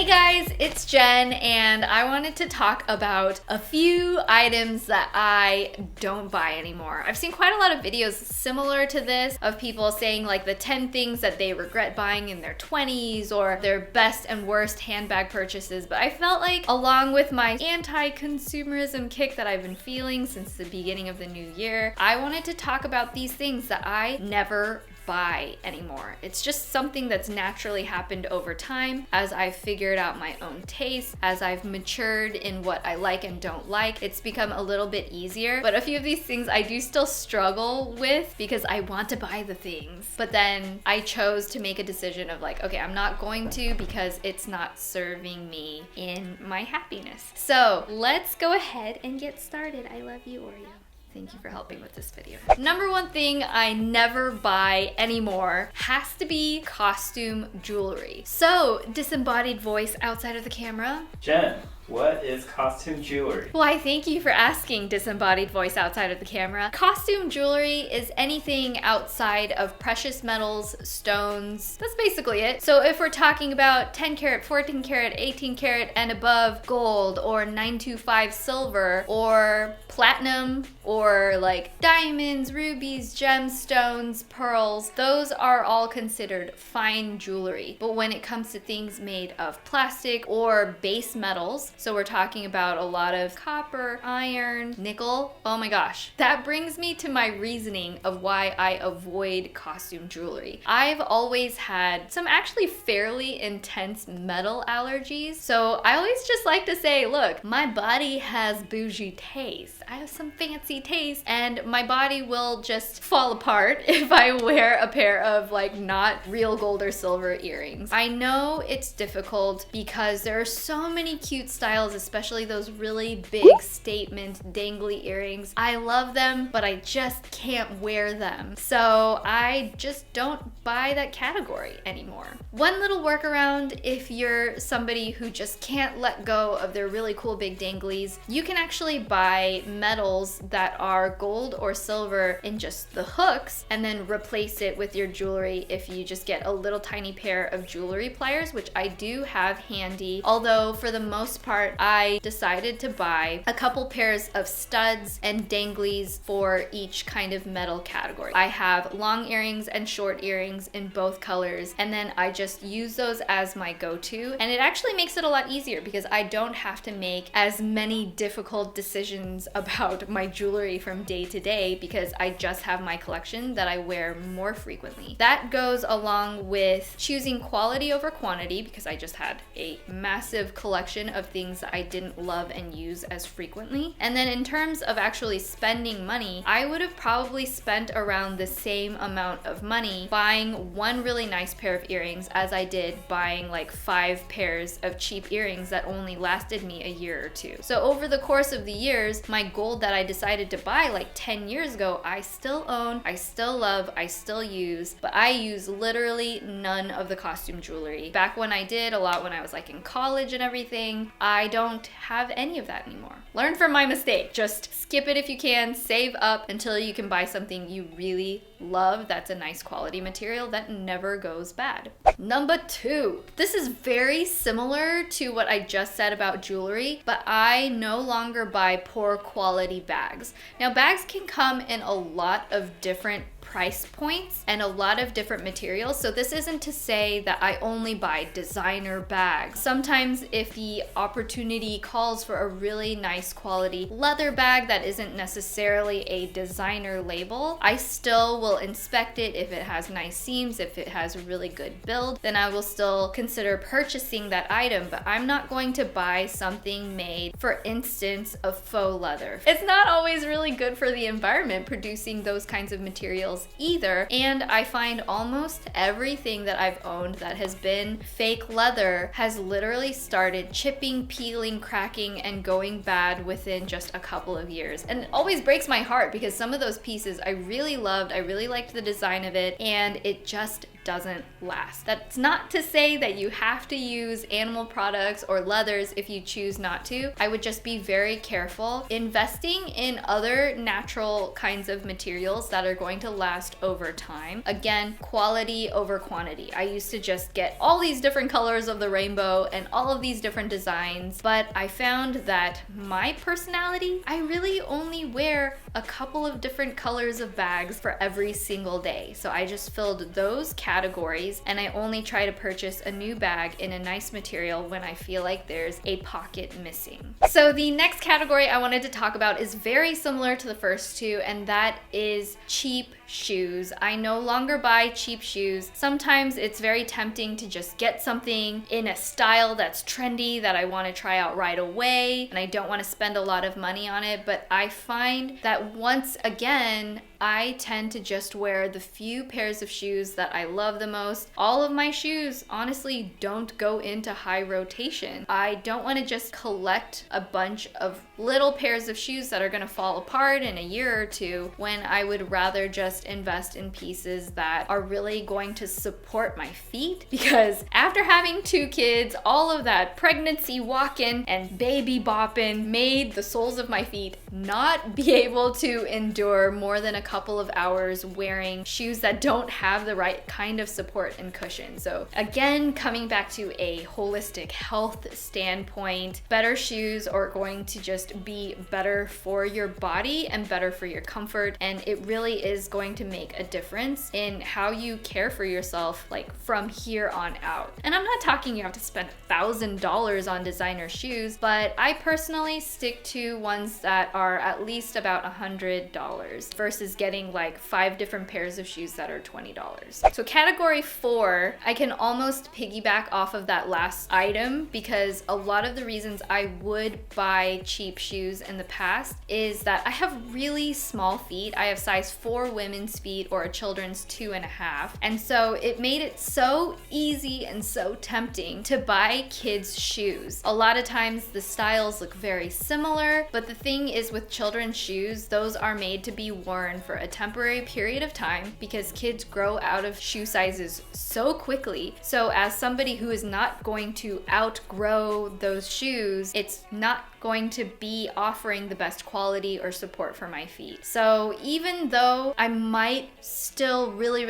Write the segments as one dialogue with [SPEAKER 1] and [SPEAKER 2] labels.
[SPEAKER 1] Hey guys, it's Jen, and I wanted to talk about a few items that I don't buy anymore. I've seen quite a lot of videos similar to this of people saying like the 10 things that they regret buying in their 20s or their best and worst handbag purchases, but I felt like along with my anti-consumerism kick that I've been feeling since the beginning of the new year, I wanted to talk about these things that I never buy anymore. It's just something that's naturally happened over time as I've figured out my own taste, as I've matured in what I like and don't like. It's become a little bit easier, but a few of these things I do still struggle with because I want to buy the things. But then I chose to make a decision of like, okay, I'm not going to because it's not serving me in my happiness. So let's go ahead and get started. I love you, Oreo. Thank you for helping with this video. Number one thing I never buy anymore has to be costume jewelry. So, disembodied voice outside of the camera.
[SPEAKER 2] Jen, what is costume jewelry?
[SPEAKER 1] Why, thank you for asking, disembodied voice outside of the camera. Costume jewelry is anything outside of precious metals, stones. That's basically it. So if we're talking about 10 karat, 14 karat, 18 karat and above gold or 925 silver or platinum or like diamonds, rubies, gemstones, pearls, those are all considered fine jewelry. But when it comes to things made of plastic or base metals, so we're talking about a lot of copper, iron, nickel. Oh my gosh. That brings me to my reasoning of why I avoid costume jewelry. I've always had some actually fairly intense metal allergies. So I always just like to say, look, my body has bougie taste. I have some fancy taste and my body will just fall apart if I wear a pair of like not real gold or silver earrings. I know it's difficult because there are so many cute styles, especially those really big statement dangly earrings. I love them, but I just can't wear them. So I just don't buy that category anymore. One little workaround, if you're somebody who just can't let go of their really cool big danglies, you can actually buy metals that are gold or silver in just the hooks and then replace it with your jewelry if you just get a little tiny pair of jewelry pliers, which I do have handy. Although for the most part, I decided to buy a couple pairs of studs and danglies for each kind of metal category. I have long earrings and short earrings in both colors, and then I just use those as my go-to, and it actually makes it a lot easier because I don't have to make as many difficult decisions about my jewelry from day to day because I just have my collection that I wear more frequently. That goes along with choosing quality over quantity because I just had a massive collection of things that I didn't love and use as frequently. And then in terms of actually spending money, I would have probably spent around the same amount of money buying one really nice pair of earrings as I did buying like 5 pairs of cheap earrings that only lasted me a year or two. So over the course of the years, my gold that I decided to buy like 10 years ago, I still own, I still love, I still use, but I use literally none of the costume jewelry. Back when I did a lot when I was like in college and everything, I don't have any of that anymore. Learn from my mistake. Just skip it if you can, save up until you can buy something you really love that's a nice quality material that never goes bad. Number 2. This is very similar to what I just said about jewelry, but I no longer buy poor quality bags. Now, bags can come in a lot of different price points and a lot of different materials. So this isn't to say that I only buy designer bags. Sometimes if the opportunity calls for a really nice quality leather bag that isn't necessarily a designer label, I still will inspect it. If it has nice seams, if it has a really good build, then I will still consider purchasing that item, but I'm not going to buy something made, for instance, of faux leather. It's not always really good for the environment producing those kinds of materials either, and I find almost everything that I've owned that has been fake leather has literally started chipping, peeling, cracking, and going bad within just a couple of years. And it always breaks my heart because some of those pieces I really loved, I really liked the design of it, and it just doesn't last. That's not to say that you have to use animal products or leathers if you choose not to. I would just be very careful investing in other natural kinds of materials that are going to last over time. Again, quality over quantity. I used to just get all these different colors of the rainbow and all of these different designs, but I found that my personality, I really only wear a couple of different colors of bags for every single day. So I just filled those categories, and I only try to purchase a new bag in a nice material when I feel like there's a pocket missing. So the next category I wanted to talk about is very similar to the first two, and that is cheap shoes. I no longer buy cheap shoes. Sometimes it's very tempting to just get something in a style that's trendy that I want to try out right away, and I don't want to spend a lot of money on it, but I find that once again, I tend to just wear the few pairs of shoes that I love the most. All of my shoes honestly don't go into high rotation. I don't want to just collect a bunch of little pairs of shoes that are going to fall apart in a year or two, when I would rather just invest in pieces that are really going to support my feet. Because after having 2 kids, all of that pregnancy walking and baby bopping made the soles of my feet not be able to endure more than a couple of hours wearing shoes that don't have the right kind of support and cushion. So again, coming back to a holistic health standpoint, better shoes are going to just be better for your body and better for your comfort, and it really is going to make a difference in how you care for yourself, like from here on out. And I'm not talking you have to spend $1,000 on designer shoes, but I personally stick to ones that are at least about $100 versus getting like 5 different pairs of shoes that are $20. So category 4, I can almost piggyback off of that last item, because a lot of the reasons I would buy cheap shoes in the past is that I have really small feet. I have size 4 women's feet or a children's 2.5. And so it made it so easy and so tempting to buy kids shoes. A lot of times the styles look very similar, but the thing is with children's shoes, those are made to be worn for a temporary period of time because kids grow out of shoe sizes so quickly. So as somebody who is not going to outgrow those shoes, it's not going to be offering the best quality or support for my feet. So even though I might still really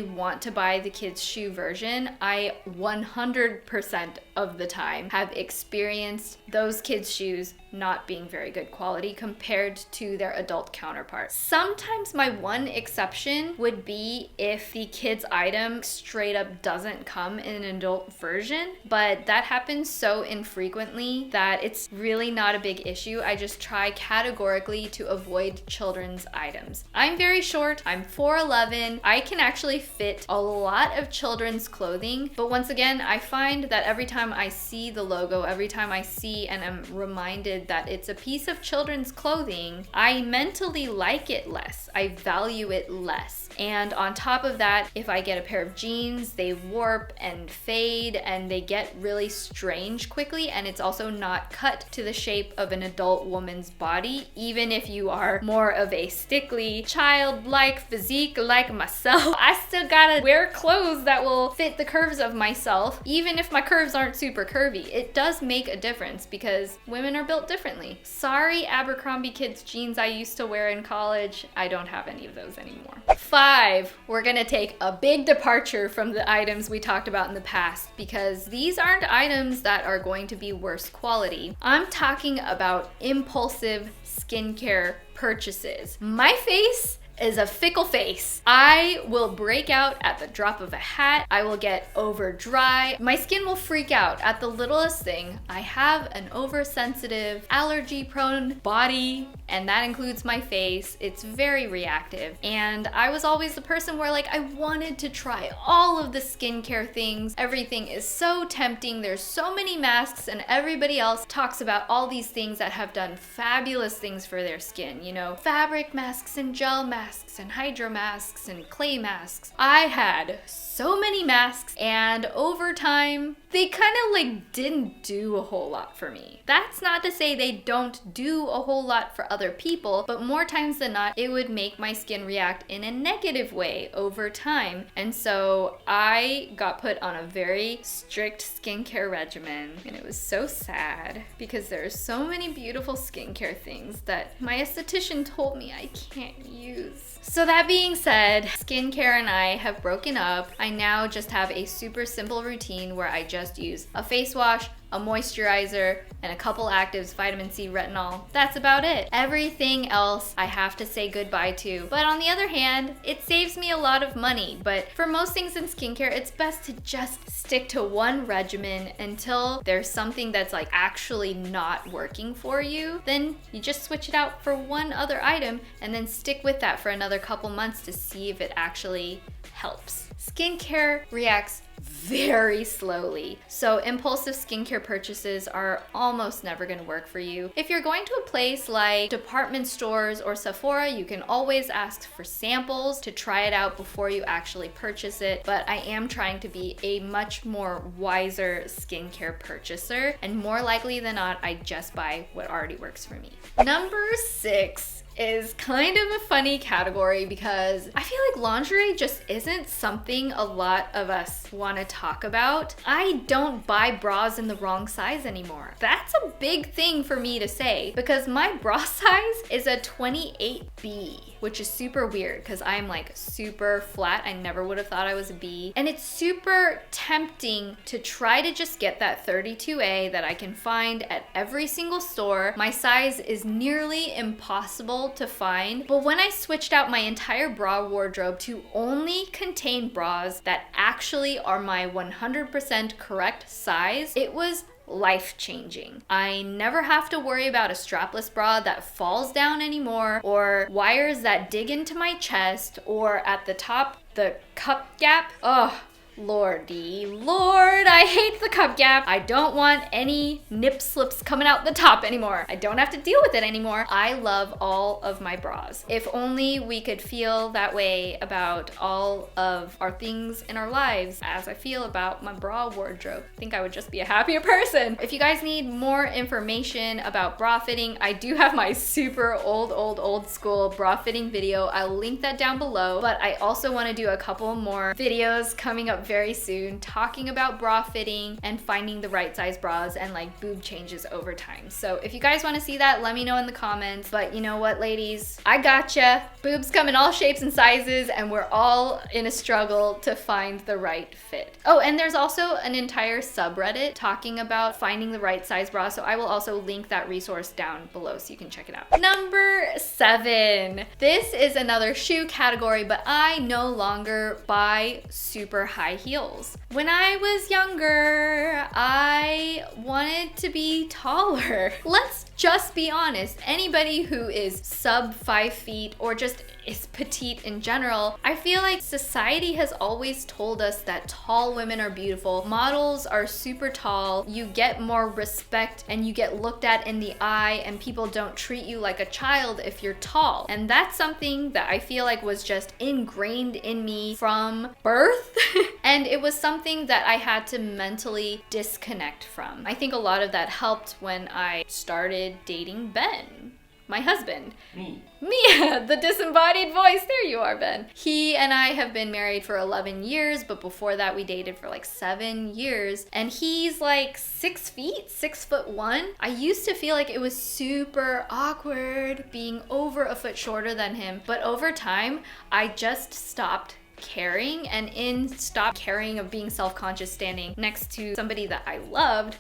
[SPEAKER 1] want to buy the kids shoe version, I 100% of the time have experienced those kids shoes not being very good quality compared to their adult counterparts. Sometimes my one exception would be if the kids item straight up doesn't come in an adult version, but that happens so infrequently that it's really not a big issue. I just try categorically to avoid children's items. I'm very short, I'm 4'11", I can actually fit a lot of children's clothing, but once again, I find that every time I see the logo, every time I see and am reminded that it's a piece of children's clothing, I mentally like it less. I value it less. And on top of that, if I get a pair of jeans, they warp and fade and they get really strange quickly, and it's also not cut to the shape of an adult woman's body. Even if you are more of a stickly, childlike physique like myself, I still gotta wear clothes that will fit the curves of myself, even if my curves aren't super curvy. It does make a difference because women are built differently. Sorry, Abercrombie kids jeans I used to wear in college. I don't have any of those anymore. 5, we're gonna take a big departure from the items we talked about in the past because these aren't items that are going to be worse quality. I'm talking about impulsive skincare purchases. My face is a fickle face. I will break out at the drop of a hat. I will get over dry. My skin will freak out at the littlest thing. I have an oversensitive, allergy-prone body, and that includes my face. It's very reactive. And I was always the person where like I wanted to try all of the skincare things. Everything is so tempting. There's so many masks and everybody else talks about all these things that have done fabulous things for their skin. You know, fabric masks and gel masks masks and hydro masks and clay masks. I had so many masks, and over time, they kind of like didn't do a whole lot for me. That's not to say they don't do a whole lot for other people, but more times than not, it would make my skin react in a negative way over time. And so I got put on a very strict skincare regimen, and it was so sad because there's so many beautiful skincare things that my esthetician told me I can't use. So that being said, skincare and I have broken up. I now just have a super simple routine where I just use a face wash, a moisturizer, and a couple actives, vitamin C, retinol. That's about it. Everything else I have to say goodbye to. But on the other hand, it saves me a lot of money. But for most things in skincare, it's best to just stick to one regimen until there's something that's like actually not working for you. Then you just switch it out for one other item and then stick with that for another couple months to see if it actually helps. Skincare reacts very slowly, so impulsive skincare purchases are almost never going to work for you. If you're going to a place like department stores or Sephora, you can always ask for samples to try it out before you actually purchase it, but I am trying to be a much more wiser skincare purchaser, and more likely than not, I just buy what already works for me. Number 6 is kind of a funny category because I feel like lingerie just isn't something a lot of us want to talk about. I don't buy bras in the wrong size anymore. That's a big thing for me to say because my bra size is a 28B, which is super weird because I'm like super flat. I never would have thought I was a B. And it's super tempting to try to just get that 32A that I can find at every single store. My size is nearly impossible to find, but when I switched out my entire bra wardrobe to only contain bras that actually are my 100% correct size, it was life-changing. I never have to worry about a strapless bra that falls down anymore, or wires that dig into my chest, or at the top, the cup gap. Oh, Lordy Lord, I hate the cup gap. I don't want any nip slips coming out the top anymore. I don't have to deal with it anymore. I love all of my bras. If only we could feel that way about all of our things in our lives as I feel about my bra wardrobe. I think I would just be a happier person. If you guys need more information about bra fitting, I do have my super old school bra fitting video. I'll link that down below, but I also want to do a couple more videos coming up very soon talking about bra fitting and finding the right size bras and like boob changes over time. So if you guys want to see that, let me know in the comments. But you know what, ladies? I gotcha. Boobs come in all shapes and sizes, and we're all in a struggle to find the right fit. Oh, and there's also an entire subreddit talking about finding the right size bra, so I will also link that resource down below so you can check it out. Number 7. This is another shoe category, but I no longer buy super high heels. When I was younger, I wanted to be taller. Let's just be honest. Anybody who is sub 5 feet or just is petite in general, I feel like society has always told us that tall women are beautiful. Models are super tall. You get more respect and you get looked at in the eye, and people don't treat you like a child if you're tall. And that's something that I feel like was just ingrained in me from birth. And it was something that I had to mentally disconnect from. I think a lot of that helped when I started dating Ben, my husband. Me, the disembodied voice. There you are, Ben. He and I have been married for 11 years, but before that we dated for like 7 years. And he's like 6 feet, 6'1". I used to feel like it was super awkward being over a foot shorter than him, but over time I just stopped caring, and in stop caring of being self-conscious standing next to somebody that I loved,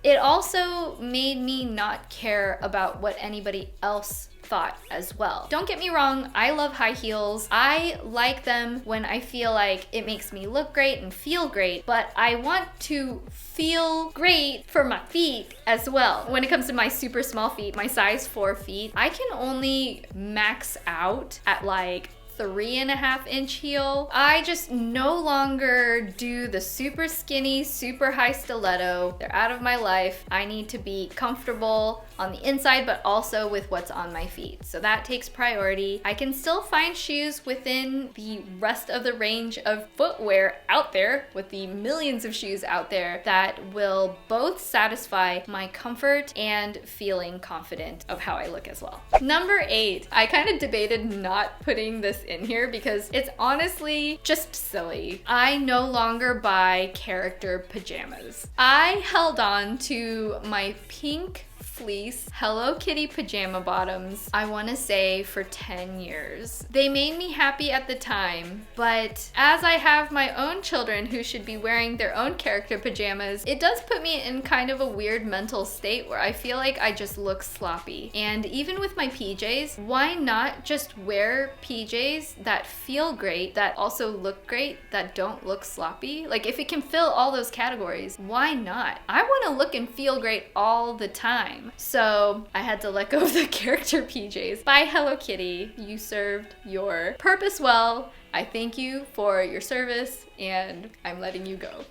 [SPEAKER 1] it also made me not care about what anybody else thought as well. Don't get me wrong, I love high heels. I like them when I feel like it makes me look great and feel great, but I want to feel great for my feet as well. When it comes to my super small feet, my size 4 feet, I can only max out at like 3.5-inch heel. I just no longer do the super skinny, super high stiletto. They're out of my life. I need to be comfortable on the inside, but also with what's on my feet. So that takes priority. I can still find shoes within the rest of the range of footwear out there, with the millions of shoes out there, that will both satisfy my comfort and feeling confident of how I look as well. Number 8, I kind of debated not putting this in here because it's honestly just silly. I no longer buy character pajamas. I held on to my pink fleece Hello Kitty pajama bottoms, I want to say, for 10 years. They made me happy at the time, but as I have my own children who should be wearing their own character pajamas, it does put me in kind of a weird mental state where I feel like I just look sloppy. And even with my PJs, why not just wear PJs that feel great, that also look great, that don't look sloppy? Like, if it can fill all those categories, why not? I want to look and feel great all the time. So I had to let go of the character PJs. Bye, Hello Kitty. You served your purpose well. I thank you for your service and I'm letting you go.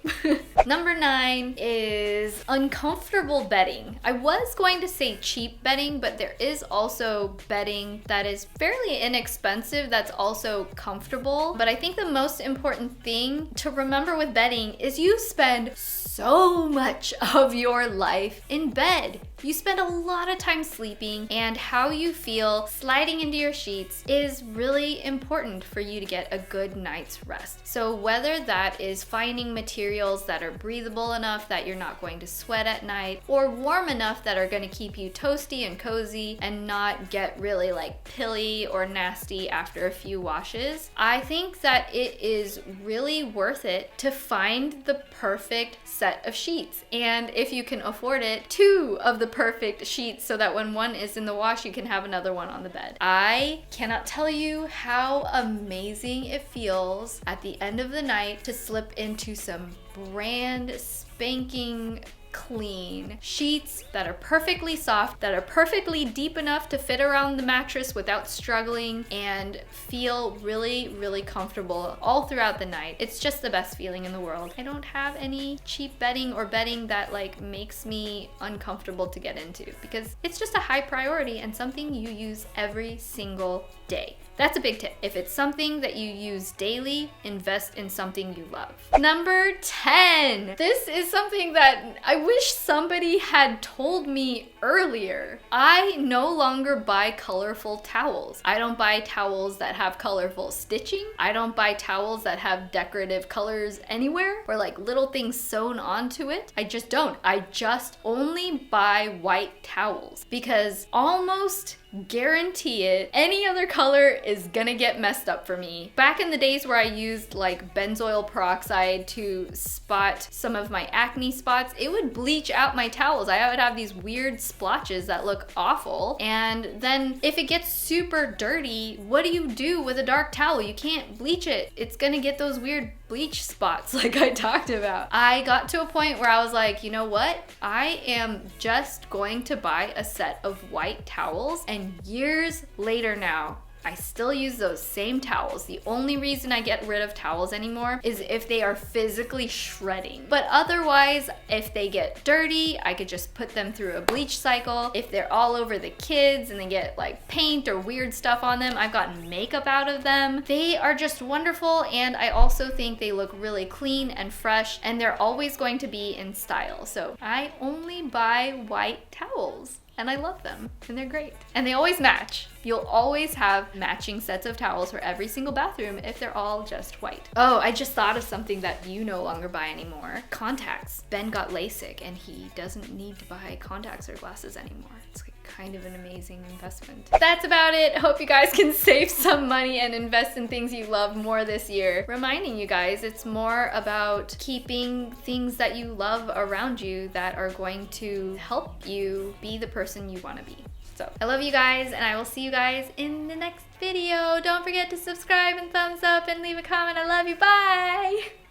[SPEAKER 1] Number 9 is uncomfortable bedding. I was going to say cheap bedding, but there is also bedding that is fairly inexpensive that's also comfortable. But I think the most important thing to remember with bedding is you spend so much of your life in bed. You spend a lot of time sleeping, and how you feel sliding into your sheets is really important for you to get a good night's rest. So whether that is finding materials that are breathable enough that you're not going to sweat at night, or warm enough that are going to keep you toasty and cozy and not get really like pilly or nasty after a few washes, I think that it is really worth it to find the perfect set of sheets. And if you can afford it, 2 of the perfect sheets, so that when one is in the wash, you can have another one on the bed. I cannot tell you how amazing it feels at the end of the night to slip into some brand spanking clean sheets that are perfectly soft, that are perfectly deep enough to fit around the mattress without struggling, and feel really, really comfortable all throughout the night. It's just the best feeling in the world. I don't have any cheap bedding or bedding that like makes me uncomfortable to get into, because it's just a high priority and something you use every single day. That's a big tip. If it's something that you use daily, invest in something you love. Number 10. This is something that I wish somebody had told me earlier. I no longer buy colorful towels. I don't buy towels that have colorful stitching. I don't buy towels that have decorative colors anywhere or like little things sewn onto it. I just don't. I just only buy white towels because almost guarantee it, any other color is gonna get messed up for me. Back in the days where I used like benzoyl peroxide to spot some of my acne spots, it would bleach out my towels. I would have these weird splotches that look awful. And then if it gets super dirty, what do you do with a dark towel? You can't bleach it. It's gonna get those weird bleach spots like I talked about. I got to a point where I was like, you know what? I am just going to buy a set of white towels, and years later now, I still use those same towels. The only reason I get rid of towels anymore is if they are physically shredding. But otherwise, if they get dirty, I could just put them through a bleach cycle. If they're all over the kids and they get like paint or weird stuff on them, I've gotten makeup out of them. They are just wonderful, and I also think they look really clean and fresh, and they're always going to be in style. So I only buy white towels. And I love them, and they're great. And they always match. You'll always have matching sets of towels for every single bathroom if they're all just white. Oh, I just thought of something that you no longer buy anymore. Contacts. Ben got LASIK, and he doesn't need to buy contacts or glasses anymore. It's kind of an amazing investment. That's about it. Hope you guys can save some money and invest in things you love more this year. Reminding you guys, it's more about keeping things that you love around you that are going to help you be the person you want to be. So I love you guys, and I will see you guys in the next video. Don't forget to subscribe and thumbs up and leave a comment. I love you. Bye!